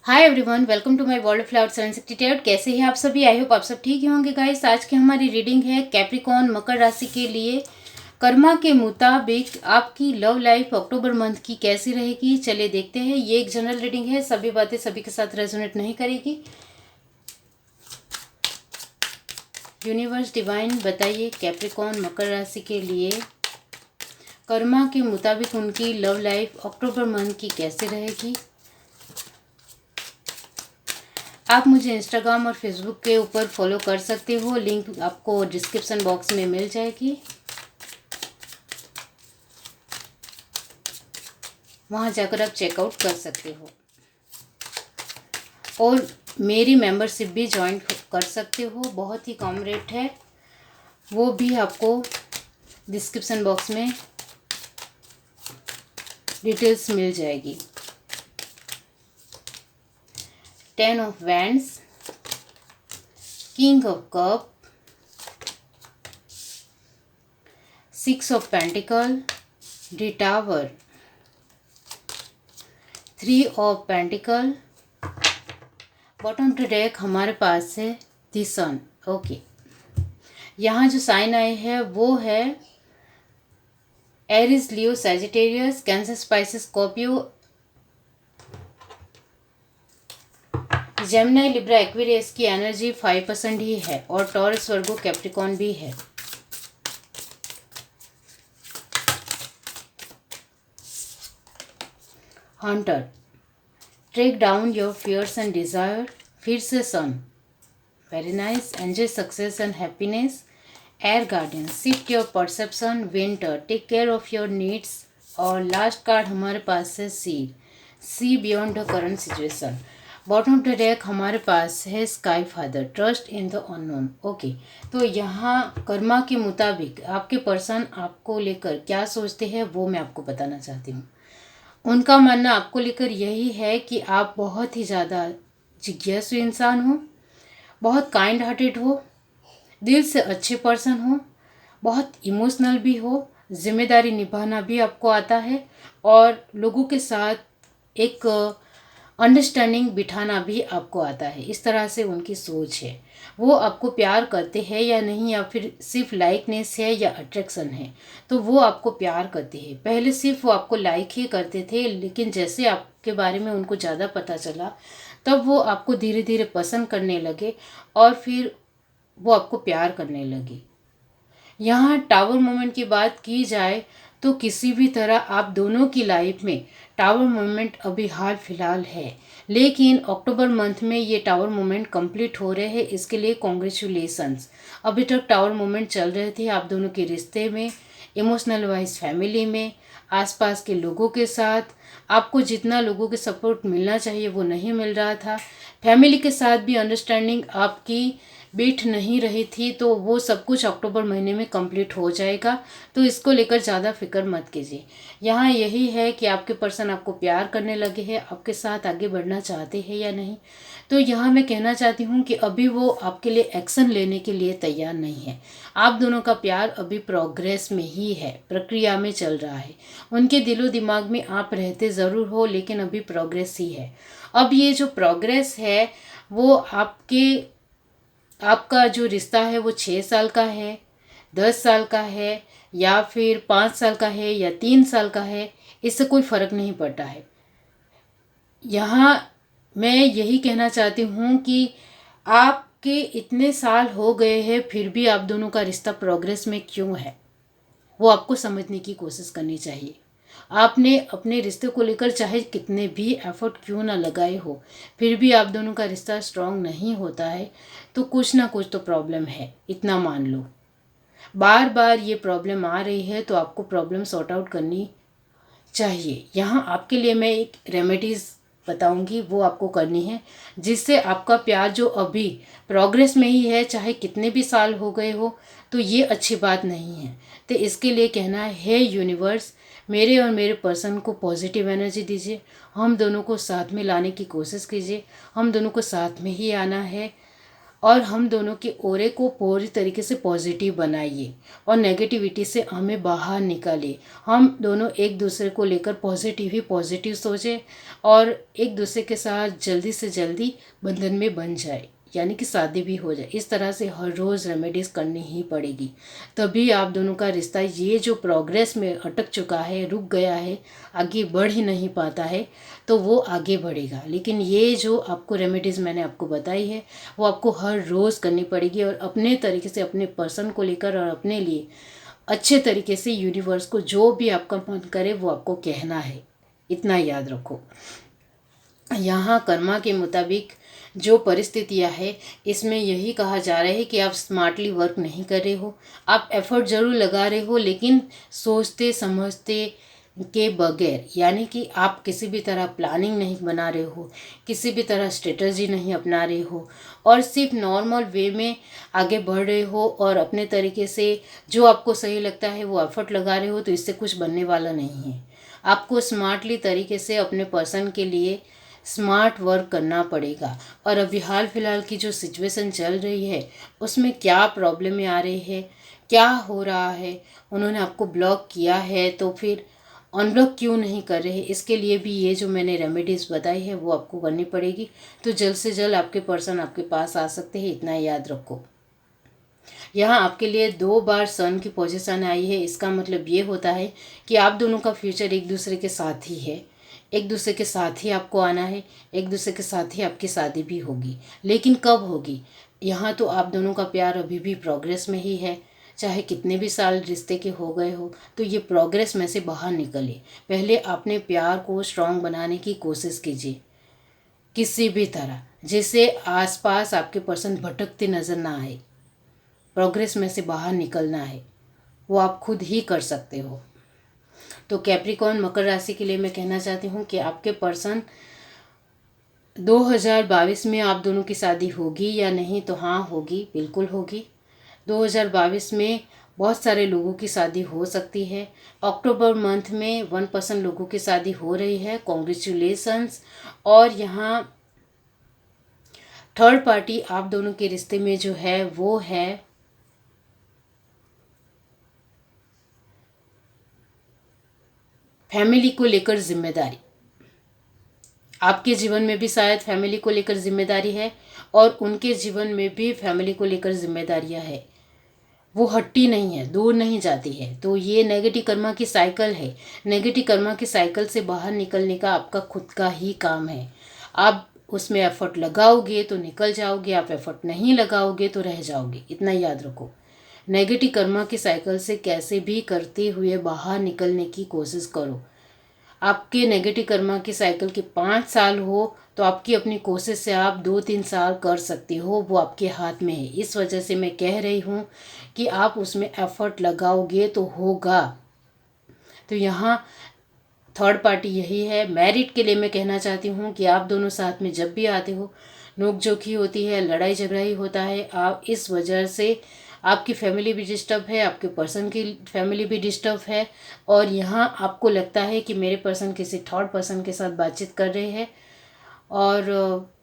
Hi everyone, welcome to my world of flower 762। कैसे हैं आप सभी? आई होप आप सब ठीक ही होंगे गाइस। आज की हमारी रीडिंग है कैप्रिकॉर्न मकर राशि के लिए। कर्मा के मुताबिक आपकी लव लाइफ अक्टूबर मंथ की कैसी रहेगी, चलिए देखते हैं। ये एक जनरल रीडिंग है, सभी बातें सभी के साथ रेजोनेट नहीं करेगी। यूनिवर्स डिवाइन बताइए कैप्रिकॉर्न मकर राशि के लिए कर्मा के मुताबिक उनकी लव लाइफ अक्टूबर मंथ की कैसे रहेगी। आप मुझे इंस्टाग्राम और फेसबुक के ऊपर फॉलो कर सकते हो, लिंक आपको डिस्क्रिप्शन बॉक्स में मिल जाएगी, वहाँ जाकर आप चेकआउट कर सकते हो। और मेरी मेंबरशिप भी ज्वाइन कर सकते हो, बहुत ही कम रेट है, वो भी आपको डिस्क्रिप्शन बॉक्स में डिटेल्स मिल जाएगी। 10 of wands, king of cup, 6 of pentacle, the tower, 3 of pentacle. Bottom to deck हमारे पास है द सन। ओके, यहाँ जो साइन आए हैं वो है Aries, Leo, Sagittarius, Cancer, Pisces, Scorpio, Gemini, Libra, Aquarius की एनर्जी 5% ही है, और टॉरस, वर्गो, कैप्रिकॉर्न भी है। Hunter, track down your fears and desire, फिर से sun, very nice, enjoy success and happiness. Air guardian, shift your perception, winter, take care of your needs. और last card हमारे पास है see beyond the current situation. Bottom of the deck हमारे पास है sky father, trust in the unknown. Okay, तो यहाँ कर्मा के मुताबिक आपके पर्सन आपको लेकर क्या सोचते हैं वो मैं आपको बताना चाहती हूँ। उनका मानना आपको लेकर यही है कि आप बहुत ही ज़्यादा जिज्ञासु इंसान हो, बहुत काइंड हार्टेड हो, दिल से अच्छे पर्सन हो, बहुत इमोशनल भी हो, जिम्मेदारी निभाना भी आपको आता है, और लोगों के साथ एक अंडरस्टैंडिंग बिठाना भी आपको आता है। इस तरह से उनकी सोच है। वो आपको प्यार करते हैं या नहीं, या फिर सिर्फ लाइकनेस है या अट्रैक्शन है, तो वो आपको प्यार करते हैं। पहले सिर्फ वो आपको लाइक ही करते थे, लेकिन जैसे आपके बारे में उनको ज़्यादा पता चला तब वो आपको धीरे धीरे पसंद करने लगे, और फिर वो आपको प्यार करने लगे। यहाँ टावर मोमेंट की बात की जाए तो किसी भी तरह आप दोनों की लाइफ में टावर मोमेंट अभी हाल फिलहाल है, लेकिन अक्टूबर मंथ में ये टावर मोमेंट कंप्लीट हो रहे हैं, इसके लिए कॉन्ग्रेचुलेसन्स। अभी तक टावर मोमेंट चल रहे थे आप दोनों के रिश्ते में, इमोशनल वाइज फैमिली में, आसपास के लोगों के साथ। आपको जितना लोगों के सपोर्ट मिलना चाहिए वो नहीं मिल रहा था। फैमिली के साथ भी अंडरस्टैंडिंग आपकी बीट नहीं रही थी, तो वो सब कुछ अक्टूबर महीने में कंप्लीट हो जाएगा, तो इसको लेकर ज़्यादा फिक्र मत कीजिए। यहाँ यही है कि आपके पर्सन आपको प्यार करने लगे हैं, आपके साथ आगे बढ़ना चाहते हैं या नहीं। तो यहाँ मैं कहना चाहती हूँ कि अभी वो आपके लिए एक्शन लेने के लिए तैयार नहीं है। आप दोनों का प्यार अभी प्रोग्रेस में ही है, प्रक्रिया में चल रहा है। उनके दिलो दिमाग में आप रहते ज़रूर हो, लेकिन अभी प्रोग्रेस ही है। अब ये जो प्रोग्रेस है वो आपका जो रिश्ता है वो 6 साल का है, 10 साल का है, या फिर 5 साल का है, या 3 साल का है, इससे कोई फ़र्क नहीं पड़ता है। यहाँ मैं यही कहना चाहती हूँ कि आपके इतने साल हो गए हैं फिर भी आप दोनों का रिश्ता प्रोग्रेस में क्यों है, वो आपको समझने की कोशिश करनी चाहिए। आपने अपने रिश्ते को लेकर चाहे कितने भी एफर्ट क्यों ना लगाए हो, फिर भी आप दोनों का रिश्ता स्ट्रांग नहीं होता है, तो कुछ ना कुछ तो प्रॉब्लम है, इतना मान लो। बार बार ये प्रॉब्लम आ रही है तो आपको प्रॉब्लम सॉर्ट आउट करनी चाहिए। यहाँ आपके लिए मैं एक रेमेडीज़ बताऊंगी, वो आपको करनी है, जिससे आपका प्यार जो अभी प्रोग्रेस में ही है, चाहे कितने भी साल हो गए हो, तो ये अच्छी बात नहीं है। तो इसके लिए कहना है, हे यूनिवर्स, मेरे और मेरे पर्सन को पॉजिटिव एनर्जी दीजिए, हम दोनों को साथ में लाने की कोशिश कीजिए, हम दोनों को साथ में ही आना है, और हम दोनों के ऑरे को पूरी तरीके से पॉजिटिव बनाइए और नेगेटिविटी से हमें बाहर निकालिए। हम दोनों एक दूसरे को लेकर पॉजिटिव ही पॉजिटिव सोचें और एक दूसरे के साथ जल्दी से जल्दी बंधन में बन जाए, यानी कि शादी भी हो जाए। इस तरह से हर रोज़ रेमेडीज़ करनी ही पड़ेगी, तभी आप दोनों का रिश्ता ये जो प्रोग्रेस में अटक चुका है, रुक गया है, आगे बढ़ ही नहीं पाता है, तो वो आगे बढ़ेगा। लेकिन ये जो आपको रेमेडीज़ मैंने आपको बताई है वो आपको हर रोज़ करनी पड़ेगी और अपने तरीके से अपने पर्सन को लेकर और अपने लिए अच्छे तरीके से यूनिवर्स को जो भी आपका मन करे वो आपको कहना है। इतना याद रखो। यहाँ कर्मा के मुताबिक जो परिस्थितियाँ है इसमें यही कहा जा रहा है कि आप स्मार्टली वर्क नहीं कर रहे हो। आप एफर्ट ज़रूर लगा रहे हो लेकिन सोचते समझते के बगैर, यानी कि आप किसी भी तरह प्लानिंग नहीं बना रहे हो, किसी भी तरह स्ट्रेटजी नहीं अपना रहे हो और सिर्फ नॉर्मल वे में आगे बढ़ रहे हो और अपने तरीके से जो आपको सही लगता है वो एफर्ट लगा रहे हो, तो इससे कुछ बनने वाला नहीं है। आपको स्मार्टली तरीके से अपने पर्सन के लिए स्मार्ट वर्क करना पड़ेगा। और अभी हाल फिलहाल की जो सिचुएशन चल रही है उसमें क्या प्रॉब्लम आ रही है, क्या हो रहा है, उन्होंने आपको ब्लॉक किया है तो फिर अनब्लॉक क्यों नहीं कर रहे, इसके लिए भी ये जो मैंने रेमेडीज़ बताई है वो आपको करनी पड़ेगी। तो जल्द से जल्द आपके पर्सन आपके पास आ सकते हैं, इतना याद रखो। यहाँ आपके लिए 2 बार सन की पोजीशन आई है, इसका मतलब ये होता है कि आप दोनों का फ्यूचर एक दूसरे के साथ ही है, एक दूसरे के साथ ही आपको आना है, एक दूसरे के साथ ही आपकी शादी भी होगी। लेकिन कब होगी? यहाँ तो आप दोनों का प्यार अभी भी प्रोग्रेस में ही है, चाहे कितने भी साल रिश्ते के हो गए हो, तो ये प्रोग्रेस में से बाहर निकले। पहले अपने प्यार को स्ट्रांग बनाने की कोशिश कीजिए किसी भी तरह, जिससे आसपास आपके पर्सन भटकते नज़र ना आए। प्रोग्रेस में से बाहर निकलना है, वो आप खुद ही कर सकते हो। तो कैप्रिकॉर्न मकर राशि के लिए मैं कहना चाहती हूँ कि आपके पर्सन 2022 में आप दोनों की शादी होगी या नहीं, तो हाँ होगी, बिल्कुल होगी। 2022 में बहुत सारे लोगों की शादी हो सकती है। अक्टूबर मंथ में 1% लोगों की शादी हो रही है, कॉन्ग्रेचुलेसन्स। और यहाँ थर्ड पार्टी आप दोनों के रिश्ते में जो है वो है फैमिली को लेकर जिम्मेदारी। आपके जीवन में भी शायद फैमिली को लेकर जिम्मेदारी है और उनके जीवन में भी फैमिली को लेकर जिम्मेदारियां है। वो हटती नहीं है, दूर नहीं जाती है। तो ये नेगेटिव कर्मा की साइकिल है। नेगेटिव कर्मा की साइकिल से बाहर निकलने का आपका खुद का ही काम है। आप उसमें एफर्ट लगाओगे तो निकल जाओगे, आप एफर्ट नहीं लगाओगे तो रह जाओगे, इतना याद रखो। नेगेटिव कर्मा की साइकिल से कैसे भी करते हुए बाहर निकलने की कोशिश करो। आपके नेगेटिव कर्मा की साइकिल के 5 साल हो तो आपकी अपनी कोशिश से आप 2-3 साल कर सकते हो, वो आपके हाथ में है। इस वजह से मैं कह रही हूँ कि आप उसमें एफर्ट लगाओगे तो होगा। तो यहाँ थर्ड पार्टी यही है। मैरिड के लिए मैं कहना चाहती हूँ कि आप दोनों साथ में जब भी आते हो नोक झोंक ही होती है, लड़ाई झगड़ा ही होता है। आप इस वजह से आपकी फैमिली भी डिस्टर्ब है, आपके पर्सन की फैमिली भी डिस्टर्ब है और यहाँ आपको लगता है कि मेरे पर्सन किसी थर्ड पर्सन के साथ बातचीत कर रहे हैं और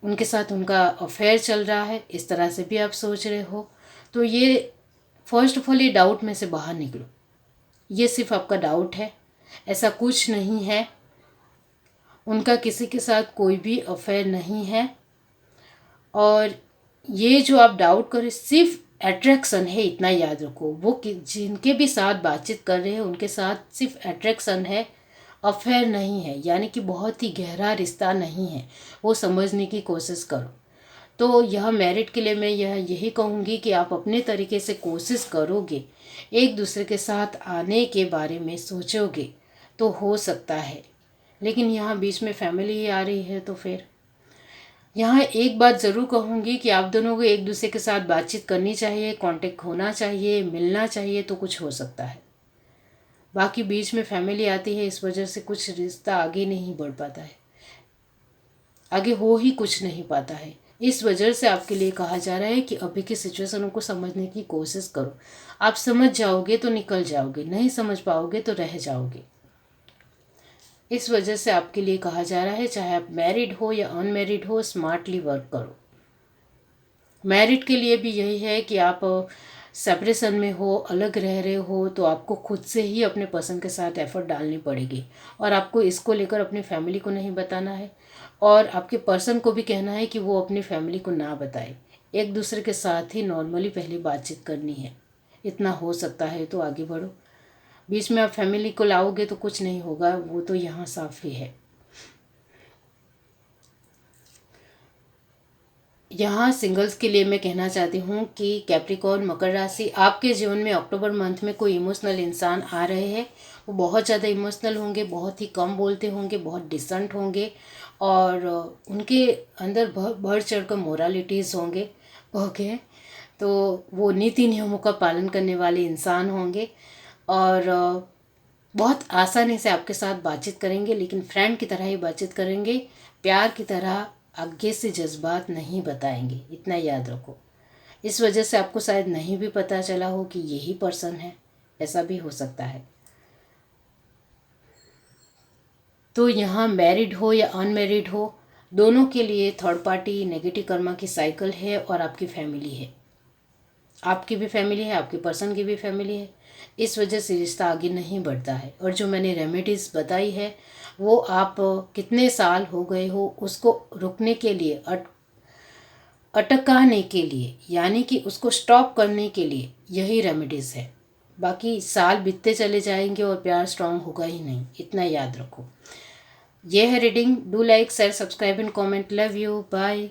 उनके साथ उनका अफेयर चल रहा है, इस तरह से भी आप सोच रहे हो। तो ये फर्स्ट ऑफ ऑल ये डाउट में से बाहर निकलो। ये सिर्फ आपका डाउट है, ऐसा कुछ नहीं है। उनका किसी के साथ कोई भी अफेयर नहीं है और ये जो आप डाउट करें सिर्फ अट्रैक्शन है, इतना याद रखो। वो जिनके भी साथ बातचीत कर रहे हैं उनके साथ सिर्फ अट्रैक्शन है, अफेयर नहीं है, यानी कि बहुत ही गहरा रिश्ता नहीं है। वो समझने की कोशिश करो। तो यह मैरिड के लिए मैं यही कहूँगी कि आप अपने तरीके से कोशिश करोगे, एक दूसरे के साथ आने के बारे में सोचोगे तो हो सकता है। लेकिन यहाँ बीच में फैमिली ही आ रही है तो फिर यहाँ एक बात ज़रूर कहूँगी कि आप दोनों को एक दूसरे के साथ बातचीत करनी चाहिए, कांटेक्ट होना चाहिए, मिलना चाहिए, तो कुछ हो सकता है। बाकी बीच में फैमिली आती है, इस वजह से कुछ रिश्ता आगे नहीं बढ़ पाता है, आगे हो ही कुछ नहीं पाता है। इस वजह से आपके लिए कहा जा रहा है कि अभी की सिचुएशनों को समझने की कोशिश करो। आप समझ जाओगे तो निकल जाओगे, नहीं समझ पाओगे तो रह जाओगे। इस वजह से आपके लिए कहा जा रहा है चाहे आप मैरिड हो या अनमैरिड हो, स्मार्टली वर्क करो। मैरिड के लिए भी यही है कि आप सेपरेशन में हो, अलग रह रहे हो, तो आपको खुद से ही अपने पर्सन के साथ एफर्ट डालनी पड़ेगी और आपको इसको लेकर अपनी फैमिली को नहीं बताना है और आपके पर्सन को भी कहना है कि वो अपनी फैमिली को ना बताए। एक दूसरे के साथ ही नॉर्मली पहले बातचीत करनी है। इतना हो सकता है तो आगे बढ़ो। बीच में आप फैमिली को लाओगे तो कुछ नहीं होगा, वो तो यहाँ साफ ही है। यहाँ सिंगल्स के लिए मैं कहना चाहती हूँ कि कैप्रिकॉर्न, मकर राशि, आपके जीवन में अक्टूबर मंथ में कोई इमोशनल इंसान आ रहे हैं। वो बहुत ज़्यादा इमोशनल होंगे, बहुत ही कम बोलते होंगे, बहुत डिसेंट होंगे और उनके अंदर बढ़ चढ़ कर मोरालिटीज़ होंगे। ओके, तो वो नीति नियमों का पालन करने वाले इंसान होंगे और बहुत आसानी से आपके साथ बातचीत करेंगे, लेकिन फ्रेंड की तरह ही बातचीत करेंगे। प्यार की तरह आगे से जज्बात नहीं बताएंगे, इतना याद रखो। इस वजह से आपको शायद नहीं भी पता चला हो कि यही पर्सन है, ऐसा भी हो सकता है। तो यहाँ मैरिड हो या अनमैरिड हो, दोनों के लिए थर्ड पार्टी नेगेटिव कर्मा की साइकिल है और आपकी फैमिली है। आपकी भी फैमिली है, आपके पर्सन की भी फैमिली है। इस वजह से रिश्ता आगे नहीं बढ़ता है। और जो मैंने रेमेडीज़ बताई है वो आप कितने साल हो गए हो उसको रुकने के लिए, अटकाने के लिए, यानी कि उसको स्टॉप करने के लिए यही रेमेडीज़ है। बाकी साल बीतते चले जाएंगे और प्यार स्ट्रांग होगा ही नहीं, इतना याद रखो। ये है reading. Do like, share, subscribe and comment. Love you, bye.